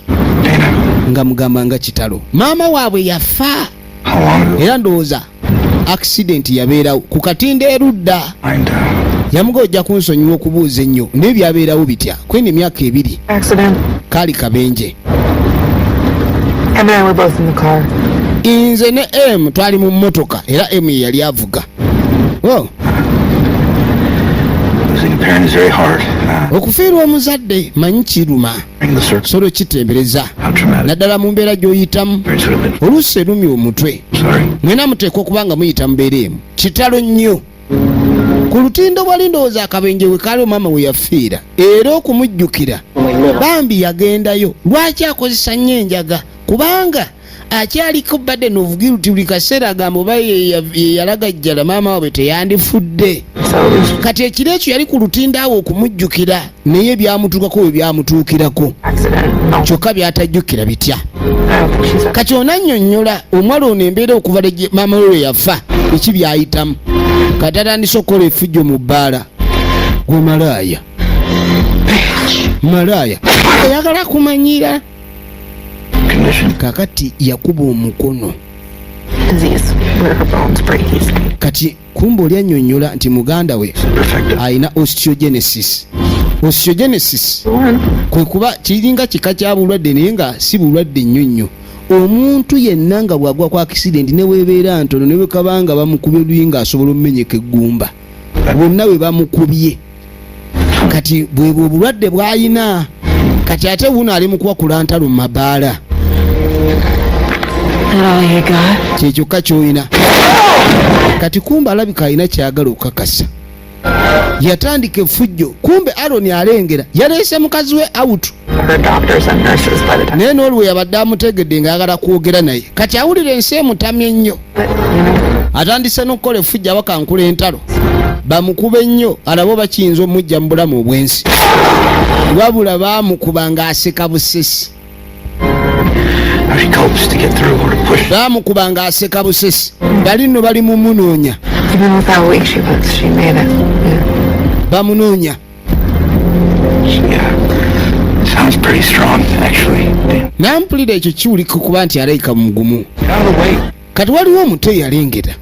[SPEAKER 1] nga mugamba nga kitalo. Maama waabwe yafa. Era ndowooza accident yabeerawo ku katinde erudda. Yamugamba ojja kunsonyiwa okubuuza ennyo naye byabeerawo bitya kwena emyaka 2
[SPEAKER 2] Accident.
[SPEAKER 1] kaali kabenje.
[SPEAKER 2] Em and I were both in the car.
[SPEAKER 1] Nze ne M twali mu mmotoka era M ye yali avuga. Oh,
[SPEAKER 5] Losing a parent is very hard.
[SPEAKER 1] okufiirwa omuzadde manyi kiruma.
[SPEAKER 5] Bring the circle.
[SPEAKER 1] Solo kitembereza.
[SPEAKER 5] How traumatic.
[SPEAKER 1] Naddala mu mbeera gy'oyitamu.
[SPEAKER 5] Parents would have been.
[SPEAKER 1] Oluusi erumya omutwe.
[SPEAKER 5] Sorry.
[SPEAKER 1] Mwena muteekwa okuba nga muyita mbeera emu. Kitalo nnyo. Ku lutindo bwali ndowooza akabenje we kaali maama we yafiira era okumujjukira bambi yagendayo. Lwaki akozesa nnyo enjaga kubanga akyaliko badde n'ovugiruti buli kaseera agamba oba ye yalagajjala maama waabwe teyandifudde. Kati ekiro ekyo yali ku lutindo awo okumujjukira naye byamutuukako we byamutuukirako kyokka byatajjukira bitya. Kati onannyonnyola omwala ono embeera okuva maama we yafa eki byayitamu. Kati atandise okukola effujjo mu bbaala. Gwe malaaya. Malaaya oyagala kumanyira. Kakati yakuba omukono.
[SPEAKER 2] Disease where her bones break easily.
[SPEAKER 1] Kati kumba oli annyonnyola nti muganda we alina osteogenesis. Osteogenesis kwe kuba kiringa kika kya bulwadde naye nga si bulwadde nnyo nnyo. Omuntu yenna nga bwagwa ku accident ne weebeera ntono ne bwekabanga bamukubye luyi ng'asobola omumenyeka eggumba bonna we bamukubye. Kati bwebwe obulwadde bw'ayina. Kati ate buno ali mu kuwakula ntalo mu mabaala. Kye kyokka ky'olina. kati kumbe alabika alina kyagala okukakasa. Yatandika effujjo, kumbe Aaron alengera yaleese mukazi we out.
[SPEAKER 2] Her doctors and nurses by the time.
[SPEAKER 1] Naye n'olwo yabadde amutegedde ng'ayagala kwogera naye, kati awulira ensi emutamye ennyo. Atandise n'okukola effujjo abakankula entalo, bamukuba ennyo alabo bakiyinza omujja mu bulamu obwensi. Wabula baamukuba ng'aseka busesi.
[SPEAKER 5] How she copes to get through or to push.
[SPEAKER 1] Baamukuba ng'aseka busesi. Bali nno bali mu munoonya.
[SPEAKER 2] Even with how weak she looks, she made it. Yeah.
[SPEAKER 1] Bamunoonya.
[SPEAKER 5] Sounds pretty strong, actually.
[SPEAKER 1] Nampulira ekyo kiwulika okuba nti alayika mugumu.
[SPEAKER 5] Get out of the way.
[SPEAKER 1] Kati waliwo omuto eyalengera.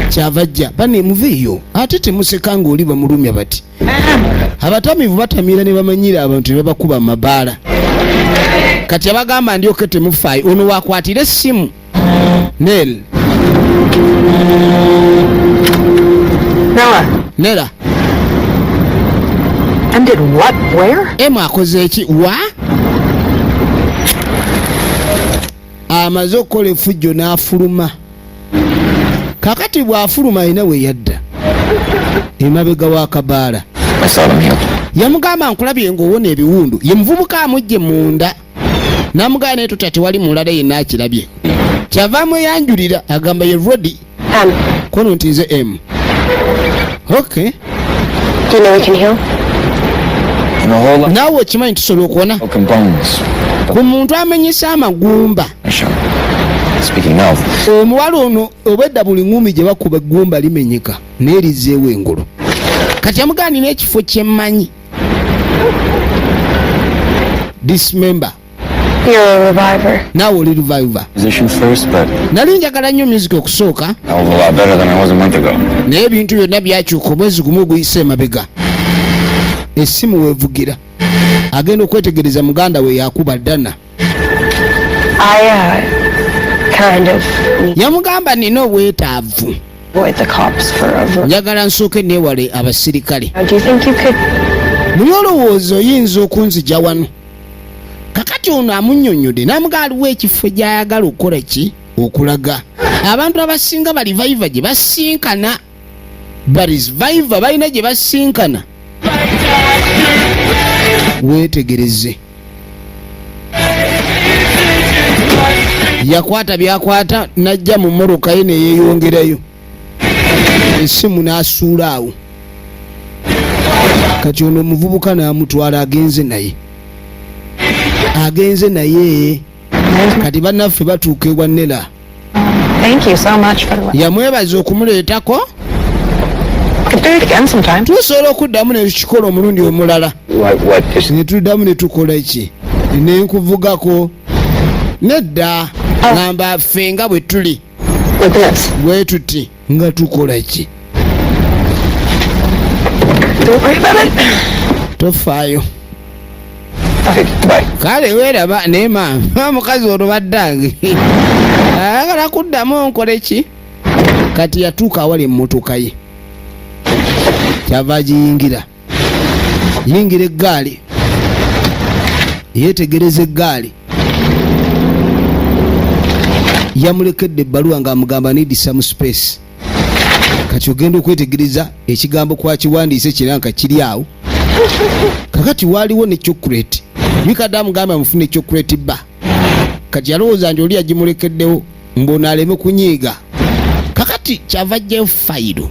[SPEAKER 1] Kyava ajja bane muveeyo ate temuseka ng'oli bamulumya bati. Abatamivu batamira ne bamanyira abantu ne babakuba mabaala. Kati abagamba ndyoke temufaayo ono waakwatira essimu. Nel. Nela.
[SPEAKER 2] And did what? Where?
[SPEAKER 1] Emu akoze eki? Wa? Amaze okukola effujjo n'afuluma. Kakati bw'afuluma alina we yadda. Emabega w'akabaala.
[SPEAKER 5] I saw them healed.
[SPEAKER 1] Yamugamba nkulabye ng'owona ebiwundu. Ye muvubuka amugye munda. Namugamba naye tutya tewali mulala yenna akirabye. Kyavaamu eyanjulira agamba ye ready. Kono nti nze M. Okay.
[SPEAKER 2] Do you know we can heal?
[SPEAKER 5] And a whole lot
[SPEAKER 1] Naawe okimanyi tusobola okuwona
[SPEAKER 5] broken bones.
[SPEAKER 1] ku muntu amenyesa amagumba.
[SPEAKER 5] Speaking of,
[SPEAKER 1] Omuwala ono obwedda buli ngumi gye bakuba eggumba limenyeka naye lizeewo engulu. Kati yamugamba nina ekifo kye mmanyi. Dismember.
[SPEAKER 2] You're a reviver.
[SPEAKER 1] Naawe oli reviver.
[SPEAKER 5] position first, but
[SPEAKER 1] Nali njagala nnyo music okusooka
[SPEAKER 5] a hell of a lot better than I was a month ago.
[SPEAKER 1] naye ebintu byonna byakyuka omwezi gumu oguyise emabega. Essimu weevugira. Agenda okwetegereza muganda we yakuba Dana.
[SPEAKER 2] I kind of
[SPEAKER 1] Yamugamba nina obwetaavu.
[SPEAKER 2] avoid the cops for a.
[SPEAKER 1] Njagala nsooke neewale abasirikale.
[SPEAKER 2] Do you think you could?
[SPEAKER 1] Muli olowooza oyinza okunzija wano. Kakati ono amunnyonnyodde n'amugamba aliwo ekifo gy'ayagala okukola ki okulaga. Abantu abasinga bali vaiva gye basinkana. Baris vaiva balina gye basinkana. Weetegereze. Yakwata byakwata najja mu mmoroka ye ne yeeyongerayo. Essimu n'asuula awo. Kati ono omuvubuka n'amutwala agenze naye. Kati bannaffe batuuka ewa Nela.
[SPEAKER 2] Thank you so much for the.
[SPEAKER 1] Yamwebaza okumuleetako.
[SPEAKER 2] Could do it again sometime.
[SPEAKER 1] Tusobola okuddamu ne tukikola omulundi omulala.
[SPEAKER 5] What is
[SPEAKER 1] Ne tuddamu ne tukola ki? Ne nkuvugako. Nedda. Ngamba ffe nga bwe tuli.
[SPEAKER 2] With this.
[SPEAKER 1] Bwe tuti nga tukola ki?
[SPEAKER 2] Don't worry about it.
[SPEAKER 1] Tofaayo.
[SPEAKER 5] okay, goodbye.
[SPEAKER 1] Kale weeraba naye maama mukazi ono baddange. Ayagala kuddamu nkole ki? Kati yatuuka awali emmotoka ye. Kyava agiyingira. Yingira eggaali. Yeetegereza eggaali. Yamulekedde ebbaluwa ng'amugamba need some space. Kati ogenda okwetegereza ekigambo kwakiwandiise kiranka kiri awo. Kakati waaliwo ne chocolate. Bikadde amugamba amufune chocolate ba. Kati yalowooza nti oli agimulekeddewo mbona aleme kunyiiga. Kakati kyava ajjayo fayiro.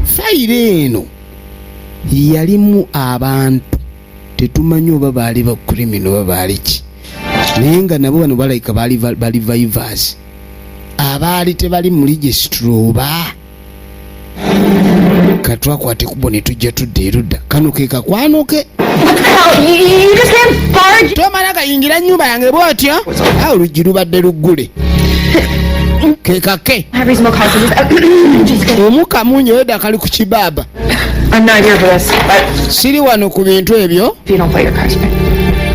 [SPEAKER 1] Fayiro eno yalimu abantu tetumanyi oba baali ba criminal oba baali ki. Naye nga nabo bano balayika bali vivers. Abaali tebali mu registry oba. Katwakwate kubo ne tujja tudda erudda. Kano ke kakwanoke.
[SPEAKER 2] You just can't barge.
[SPEAKER 1] Tomala kayingira nnyumba yange bw'otyo. Awo oluggi lubadde luggule. Ke kake.
[SPEAKER 2] I have reasonable cause to lose.
[SPEAKER 1] Omukka munye wedda kali ku kibaaba.
[SPEAKER 2] I'm not here for this, but
[SPEAKER 1] Siri wano ku bintu ebyo.
[SPEAKER 2] if you don't play your cards right.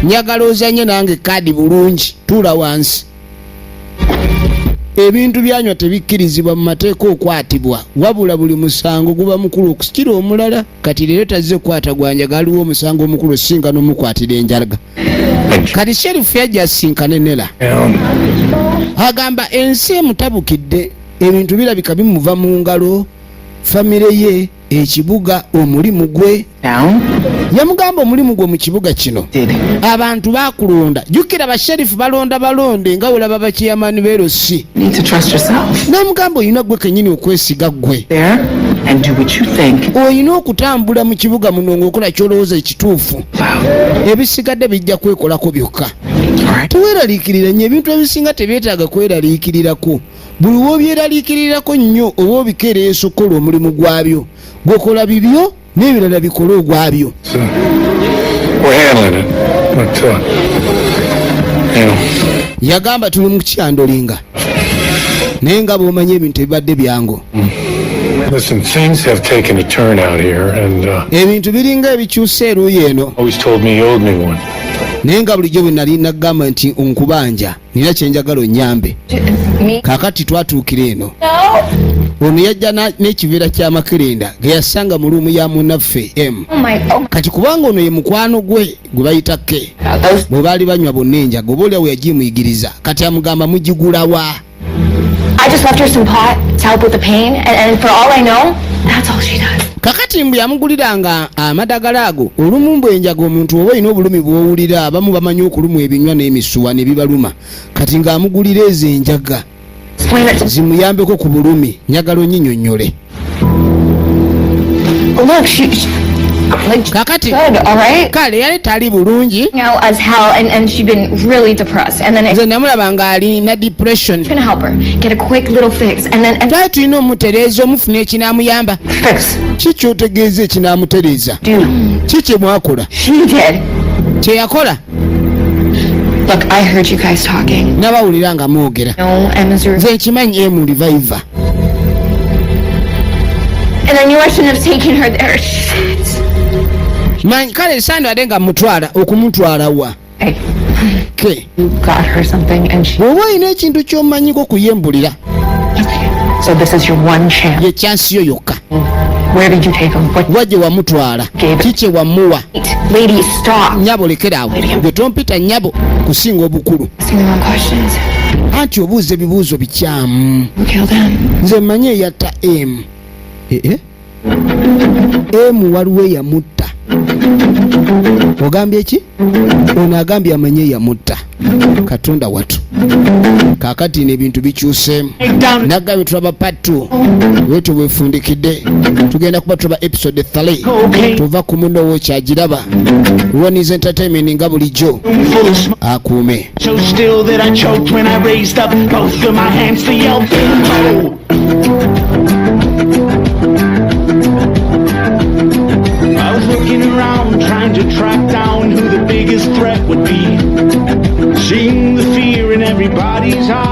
[SPEAKER 1] Njagala ozanye nange kaadi bulungi. Tuula wansi. Ebintu byanywa tebikkirizibwa mu mateeka okwatibwa. Wabula buli musango guba mukulu okusikira omulala. Kati leero tazze kukwata gwanja galiwo omusango omukulu osinga n'omukwatira enjalaga. Kati sherifu yajja asinkane Nela. Agamba ensi emutabukidde. ebintu birabika bimuva mu ngalo, famire ye, ekibuga, omulimu gwe.
[SPEAKER 7] Now,
[SPEAKER 1] Yamugamba omulimu gwe mu kibuga kino
[SPEAKER 7] did
[SPEAKER 1] abantu bakulonda, jjukira basherifu balonde nga welaba bakiyamani beerosi.
[SPEAKER 7] need to trust yourself.
[SPEAKER 1] Namugamba olina gwe kennyini okwesiga gwe,
[SPEAKER 7] There and do what you think.
[SPEAKER 1] olina okutambula mu kibuga muno ng'okola kyolowooza ekituufu,
[SPEAKER 7] Wow.
[SPEAKER 1] ebisigadde bijja kwekolako byokka.
[SPEAKER 7] All right.
[SPEAKER 1] Teweeraliikirira nnyo, ebintu ebisinga tebyetaaga kweraliikirirako. Buli w'obyeraliikirirako nnyo oba obikeereeso okukola omulimu gwabyo, gwekola bibyo n'ebirala bikole ogwabyo.
[SPEAKER 8] We're handling it, but, you know,
[SPEAKER 1] Yagamba tuli mu kukyandolinga, naye nga bw'omanyi ebintu ebibadde byangu.
[SPEAKER 8] listen, things have taken a turn out here, and
[SPEAKER 1] Ebintu biringa ebikyusa eruuyi eno,
[SPEAKER 8] always told me you owed me one.
[SPEAKER 1] naye nga bulijjo bwe nali nagamba nti onkubanja, nina kyenjagala onnyambe. Kaakati twatuukira eno, ono yajja n'ekiveera ky'amakerenda ge yasanga mu luumu ya munnaffe M. Kati kubanga ono ye mukwano gwe gwe bayita K, bwe baali banywa bonna enjaga, oba olyawo yagimuyigiriza, kati amugamba mugigulawa.
[SPEAKER 9] I just left her some pot to help with the pain, and for all I know, that's all she does.
[SPEAKER 1] Kakati mbu yamuguliranga amadagala ago, olumu mbu enjaga omuntu oba olina obulumi bw'owulira, abamu bamanyi okulumu ebinywa n'emisuwa ne bibaluma, kati ng'amugulira ezo enjaga
[SPEAKER 9] Explain it to
[SPEAKER 1] zimuyambeko ku bulumi. Njagala onnyinyonnyole.
[SPEAKER 9] Look, she like
[SPEAKER 1] Kakati
[SPEAKER 9] good, all right?
[SPEAKER 1] kale yali tali bulungi,
[SPEAKER 9] You know, as hell, and she'd been really depressed, and then it's
[SPEAKER 1] nze namulaba ng'alina depression.
[SPEAKER 9] gonna help her get a quick little fix, and
[SPEAKER 1] Twali tulina omutereeza omufuna ekinaamuyamba.
[SPEAKER 7] Fix.
[SPEAKER 1] Ki ky'otegeeza ekinaamutereeza?
[SPEAKER 7] Dude,
[SPEAKER 1] Ki kye mwakola?
[SPEAKER 9] she did.
[SPEAKER 1] Kye yakola?
[SPEAKER 9] Look, I heard you guys talking.
[SPEAKER 1] Nabawulira nga mwogera.
[SPEAKER 9] No, Emma's room.
[SPEAKER 1] Nze nkimanyi emu reviver.
[SPEAKER 9] And I knew I shouldn't have taken her there. Shit.
[SPEAKER 1] Manyi kale sandwadde nga mutwala okumutwala wa.
[SPEAKER 7] hey,
[SPEAKER 1] Ke
[SPEAKER 7] you got her something, and she.
[SPEAKER 1] bw'oba olina ekintu ky'omanyiko kuyembulira,
[SPEAKER 7] So this is your one chance.
[SPEAKER 1] ye chansi yo yokka.
[SPEAKER 7] Where did you take him? What?
[SPEAKER 1] Wa gye wamutwala, ki kye wamuwa.
[SPEAKER 9] Lady, stop.
[SPEAKER 1] Nnyabo lekera awo, gwe tompita nnyabo kusinga obukulu.
[SPEAKER 9] Asking the wrong questions.
[SPEAKER 1] Anti obuuza ebibuuzo bikyamu.
[SPEAKER 9] Who killed him?
[SPEAKER 1] Nze mmanyi eyatta M. M waliwo eyamutta. Ogambye ki? Ono agambye amanye eyamutta. Katonda watu. Kaakati n'ebintu bikyuseemu. Nagambye tulaba part 2. Wetu bwefundikidde. Tugenda kuba tulaba episode 3. Tuva ku muno wo kyagiraba. Ronnie's Entertainment nga bulijjo. Akuume.
[SPEAKER 10] So still that I choked when I raised up both of my hands to yell bimbo. I was looking around trying to track down who the biggest threat would be. Seeing the fear in everybody's eyes.